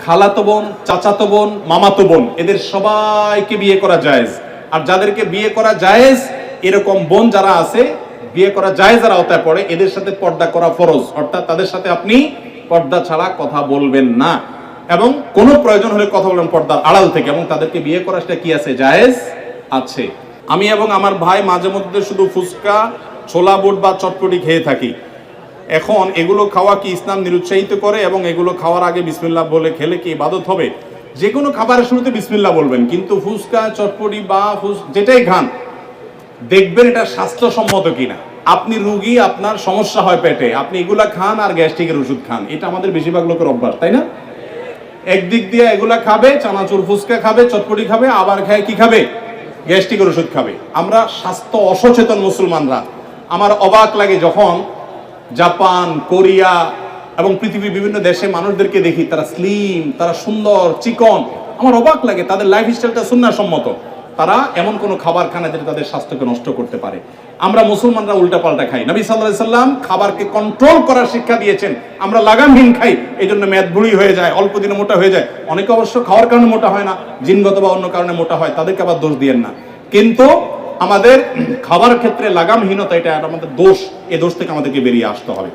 খালাতো বোন, চাচাতো বোন, মামাতো বোন, এদের সবাইকে বিয়ে করা জায়েজ। আর যাদেরকে বিয়ে করা জায়েজ, এরকম বোন যারা আছে, বিয়ে করা জায়েজের আওতায় পড়ে, এদের সাথে পর্দা করা ফরজ। অর্থাৎ তাদের সাথে আপনি পর্দা ছাড়া কথা বলবেন না, এবং কোনো প্রয়োজন হলে কথা বলবেন পর্দার আড়াল থেকে, এবং তাদেরকে বিয়ে করা সেটা কি আছে, জায়েজ আছে। আমি এবং আমার ভাই মাঝে মধ্যে শুধু ফুচকা, ছোলা বুট বা চটপটি খেয়ে থাকি। এখন এগুলো খাওয়া কি ইসলাম নিরুৎসাহিত করে, এবং এগুলো খাওয়ার আগে বিসমিল্লাহ বলে খেলে কি ইবাদত হবে? যে কোনো খাবারের শুরুতে বিসমিল্লাহ বলবেন, কিন্তু ফুচকা, চটপটি বা যেটাই খান দেখবেন এটা স্বাস্থ্যসম্মত কিনা। আপনি রুগী, আপনার সমস্যা হয় পেটে, আপনি এগুলা খান আর গ্যাস্ট্রিকের ওষুধ খান, এটা আমাদের বেশিরভাগ লোকের অভ্যাস, তাই না? একদিক দিয়ে এগুলা খাবে, চানাচুর ফুচকা খাবে, চটপটি খাবে, আবার খায় কি খাবে, গ্যাস্ট্রিকের ওষুধ খাবে। আমরা স্বাস্থ্য অসচেতন মুসলমানরা। আমার অবাক লাগে যখন জাপান, কোরিয়া এবং পৃথিবীর বিভিন্ন দেশে মানুষদেরকে দেখি, তারা স্লিম, তারা সুন্দর, চিকন। আমার অবাক লাগে, তাদের লাইফ স্টাইলটা সুন্নাহসম্মত। তারা এমন কোনো খাবার খায় না যেটা তাদের স্বাস্থ্যকে নষ্ট করতে পারে। আমরা মুসলমানরা উল্টা পাল্টা খাই। নবী সাল্লাল্লাহু আলাইহি সাল্লাম খাবারকে কন্ট্রোল করার শিক্ষা দিয়েছেন। আমরা লাগামহীন খাই, এই জন্য মেদভুঁড়ি হয়ে যায়, অল্প দিনে মোটা হয়ে যায়। অনেকে অবশ্য খাওয়ার কারণে মোটা হয় না, জিনগত বা অন্য কারণে মোটা হয়, তাদেরকে আবার দোষ দিয়েন না। কিন্তু আমাদের খাবার ক্ষেত্রে লাগামহীনতা, এটা আমাদের দোষ। এই দোষ থেকে আমাদেরকে বেরিয়ে আসতে হবে।